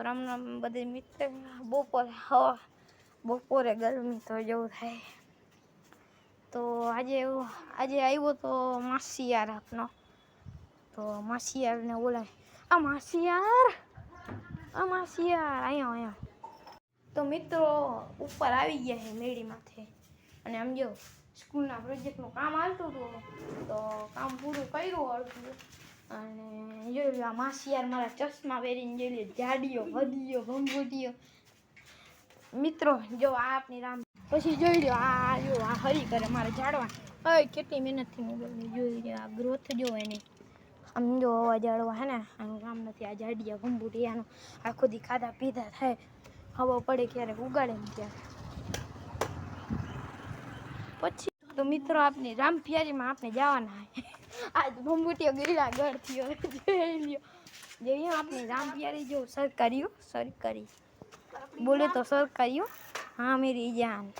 રામ રામ બધી મિત્ર બપોરે ગરમી તો જેવું થાય તો આજે આવ્યો તો માસીયાર આપનો તો માસીયારને બોલાય આ માસીયાર અહીંયા તો મિત્રો ઉપર આવી ગયા છે મેળી માથે અને આમ જો સ્કૂલના પ્રોજેક્ટનું કામ હાલતું હતું તો કામ પૂરું કર્યું હતું અને જોઈ લો આ માસીયાર મારા ચશ્મા પહેરીને જોઈ લો જાડીઓ વધીયો ભંભૂટીઓ મિત્રો જો આ આપની રામ પછી જોઈ લો આ જો આ હરી કરે મારે ઝાડવા હવે કેટલી મહેનતથી મોબાઈલને જોઈ લો આ ગ્રોથ જો એની આમ જો હવા ઝાડવા હે ને આનું કામ નથી આ જાડિયા ભંભૂટી આનું આખો દી ખાધા પીધા થાય હવા પડે ક્યારેક ઉગાડે ને ત્યારે પછી તો મિત્રો આપની રામ પ્યારીમાં આપણે જવાના આજ ભંભૂટીઓ ગીરા ઘર થયો જોઈ લ્યો જોઈએ આપની રામ પ્યારી જો સરકારી બોલે તો સરકારીઓ हाँ मेरी जान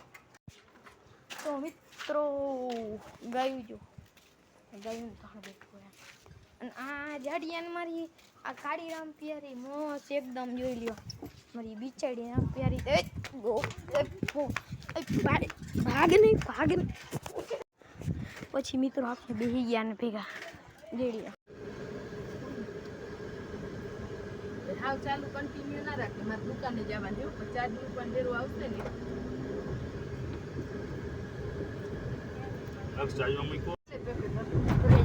तो मित्रों गायु जो गायु कहाँ बैठो है आ जाडियान मारी आ काड़ी राम प्यारी मोस एकदम જોઈ લ્યો મારી બિચાડી રામ પ્યારી ભાગ નહીં પછી મિત્રો આપણે બેહી ગયા ને ભેગા જોઈ લ્યો હાવ ચાલુ કન્ટિન્યુ ના રાખે મારે દુકાને જવાનું 4 દિવસ પણ ડેરો આવશે ને अब चाहिए मम्मी को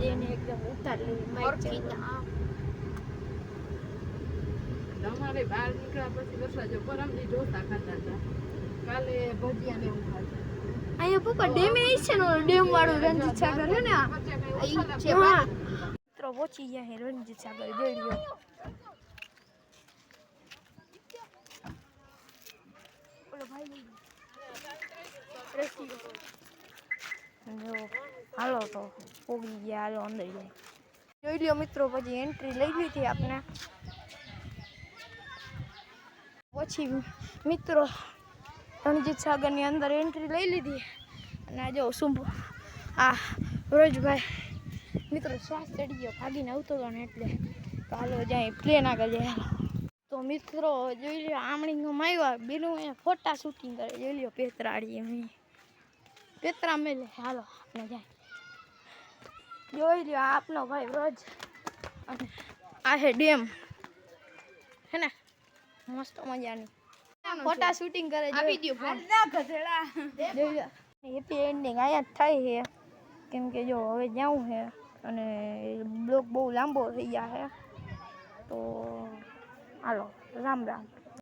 જેને એકદમ ઉતારી માઈક ચીતા તમારે બહાર નીકળ્યા પછી વરસાદ જો પરમથી ઢોસા ખાતા હતા કાલે ભજીયા ને એવું ખાતા અહીંયા પપ્પા ડેમે છે ને ડેમ વાળું રણજીત સાગર હે ને આ છે મિત્રો પહોંચી ગયા હે રણજીત સાગર જોઈ લ્યો બોલો ભાઈ જો હાલો તો પોગી ગયા હાલો અંદર જાય જોઈ લ્યો મિત્રો પછી એન્ટ્રી લઈ લીધી આપણે પછી મિત્રો રણજીત સાગરની અંદર એન્ટ્રી લઈ લીધી અને આ જો શું આ રોજભાઈ મિત્રો શ્વાસ ચડી ગયો ભાગીને આવતો હતો ને એટલે તો હાલો જાય પ્લેન આગળ જાય તો મિત્રો જોઈ લ્યો આમણીમાં આવ્યા બેનું અહીંયા ફોટા શૂટિંગ કરે જોઈ લ્યો પેતરા મેલે હાલો આપણે જાય જોઈ લ્યો આપનો ભાઈ રોજ અને આ હે ડેમ હે ને મસ્ત મજાની ફોટા શૂટિંગ કરે જોઈ દો જોઈ લો હેપી એન્ડિંગ અહીંયા જ થાય છે કેમ કે જો હવે જાઉં છે અને બ્લોગ બહુ લાંબો થઈ ગયા છે તો હાલો રામ રામ